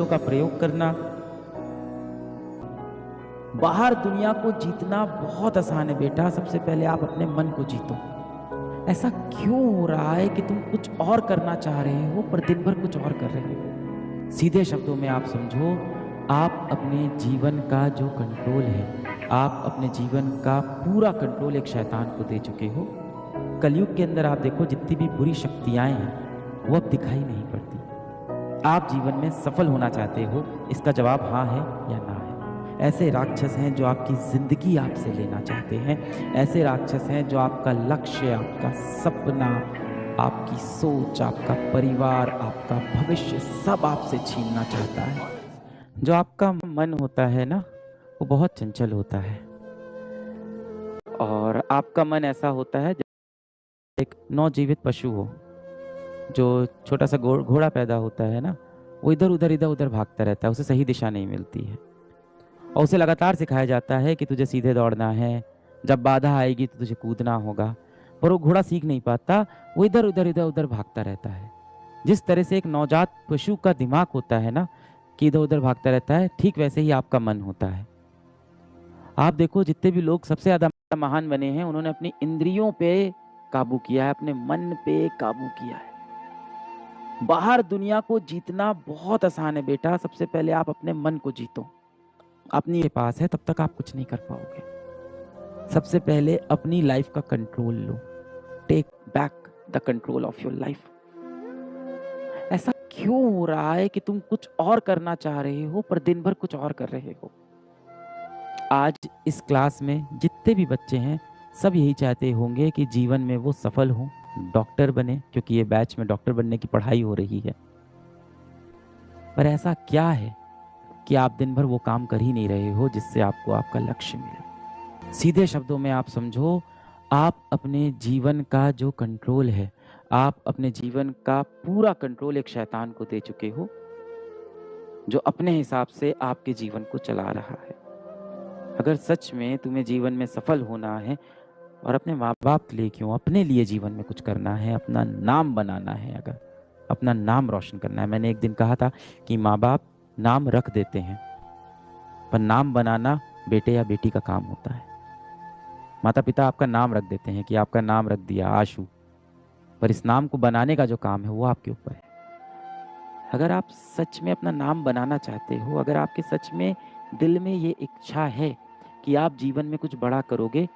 शब्दों का प्रयोग करना। बाहर दुनिया को जीतना बहुत आसान है बेटा, सबसे पहले आप अपने मन को जीतो। ऐसा क्यों हो रहा है कि तुम कुछ और करना चाह रहे हो पर दिन भर कुछ और कर रहे हो? सीधे शब्दों में आप समझो, आप अपने जीवन का जो कंट्रोल है, आप अपने जीवन का पूरा कंट्रोल एक शैतान को दे चुके हो। कलयुग के अंदर आप देखो, जितनी भी बुरी शक्तियाँ हैं वो अब दिखाई नहीं पड़ती। आप जीवन में सफल होना चाहते हो, इसका जवाब हाँ है या ना है। ऐसे राक्षस हैं जो आपकी ज़िंदगी आपसे लेना चाहते हैं। ऐसे राक्षस हैं जो आपका लक्ष्य, आपका सपना, आपकी सोच, आपका परिवार, आपका भविष्य सब आपसे छीनना चाहता है। जो आपका मन होता है ना, वो बहुत चंचल होता है। और आपका मन ऐसा होता है जैसे एक नवजीवित पशु हो, जो छोटा सा घोड़ा पैदा होता है ना, वो इधर-उधर भागता रहता है, उसे सही दिशा नहीं मिलती है। और उसे लगातार सिखाया जाता है कि तुझे सीधे दौड़ना है, जब बाधा आएगी तो तुझे कूदना होगा, पर वो घोड़ा सीख नहीं पाता, वो इधर-उधर भागता रहता है। जिस तरह से एक नवजात पशु का दिमाग होता है ना, कि इधर-उधर भागता रहता है, ठीक वैसे ही आपका मन होता है। आप देखो, जितने भी लोग सबसे ज़्यादा महान बने हैं, उन्होंने अपनी इंद्रियों पे काबू किया है, अपने मन पे काबू किया है। बाहर दुनिया को जीतना बहुत आसान है बेटा, सबसे पहले आप अपने मन को जीतो। अपनी पास है तब तक आप कुछ नहीं कर पाओगे। सबसे पहले अपनी लाइफ का कंट्रोल लो। Take back the control of your life. ऐसा क्यों हो रहा है कि तुम कुछ और करना चाह रहे हो पर दिन भर कुछ और कर रहे हो? आज इस क्लास में जितने भी बच्चे हैं, सब यही चाहते होंगे कि जीवन में वो सफल हों, डॉक्टर बने, क्योंकि ये बैच में डॉक्टर बनने की पढ़ाई हो रही है। पर ऐसा क्या है कि आप दिन भर वो काम कर ही नहीं रहे हो जिससे आपको आपका लक्ष्य मिले? सीधे शब्दों में आप समझो, आप अपने जीवन का जो कंट्रोल है, आप अपने जीवन का पूरा कंट्रोल एक शैतान को दे चुके हो, जो अपने हिसाब से आपके जीवन को चला रहा है। अगर सच में तुम्हें जीवन में सफल होना है और अपने माँ-बाप के लिए क्यों, अपने लिए जीवन में कुछ करना है, अपना नाम बनाना है, अगर अपना नाम रोशन करना है। मैंने एक दिन कहा था कि माँ-बाप नाम रख देते हैं, पर नाम बनाना बेटे या बेटी का काम होता है। माता-पिता आपका नाम रख देते हैं कि आपका नाम रख दिया आशु, पर इस नाम को बनाने का जो काम है वो आपके ऊपर है। अगर आप सच में अपना नाम बनाना चाहते हो, अगर आपके सच में दिल में ये इच्छा है कि आप जीवन में कुछ बड़ा करोगे,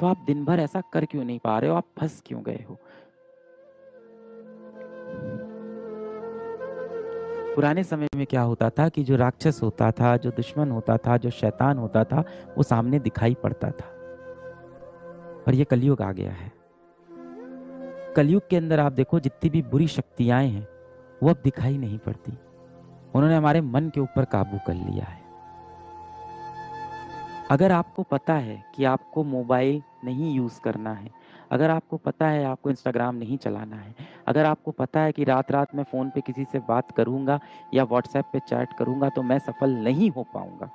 तो आप दिन भर ऐसा कर क्यों नहीं पा रहे हो? आप फँस क्यों गए हो? पुराने समय में क्या होता था कि जो राक्षस होता था, जो दुश्मन होता था, जो शैतान होता था, वो सामने दिखाई पड़ता था। पर ये कलयुग आ गया है। कलयुग के अंदर आप देखो, जितनी भी बुरी शक्तियाँ हैं, वो अब दिखाई नहीं पड़ती। उन्होंने हमारे मन के ऊपर काबू कर लिया है। अगर आपको पता है कि आपको मोबाइल नहीं यूज़ करना है, अगर आपको पता है आपको इंस्टाग्राम नहीं चलाना है, अगर आपको पता है कि रात-रात में फ़ोन पे किसी से बात करूँगा या व्हाट्सएप पे चैट करूँगा तो मैं सफल नहीं हो पाऊँगा।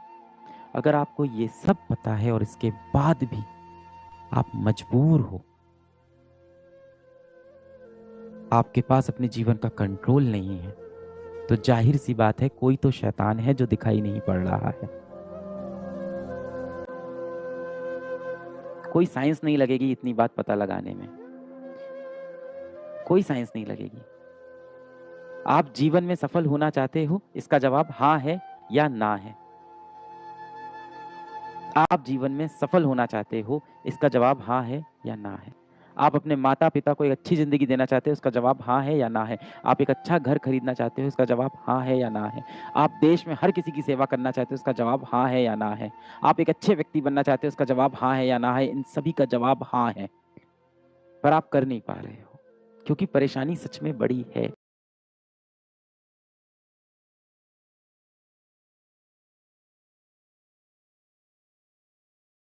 अगर आपको ये सब पता है और इसके बाद भी आप मजबूर हो, आपके पास अपने जीवन का कंट्रोल नहीं है, तो ज़ाहिर-सी बात है, कोई तो शैतान है जो दिखाई नहीं पड़ रहा है। कोई साइंस नहीं लगेगी इतनी बात पता लगाने में। कोई साइंस नहीं लगेगी। आप जीवन में सफल होना चाहते हो, इसका जवाब हाँ है या ना है। आप जीवन में सफल होना चाहते हो, इसका जवाब हाँ है या ना है। आप अपने माता-पिता को एक अच्छी ज़िंदगी देना चाहते हो, इसका जवाब हाँ है या ना है। आप एक अच्छा घर खरीदना चाहते हो, इसका जवाब हाँ है या ना है। आप देश में हर किसी की सेवा करना चाहते हो, इसका जवाब हाँ है या ना है। आप एक अच्छे व्यक्ति बनना चाहते हो, इसका जवाब हाँ है या ना है। इन सभी का जवाब हाँ है। पर आप कर नहीं पा रहे हो, क्योंकि परेशानी सच में बड़ी है।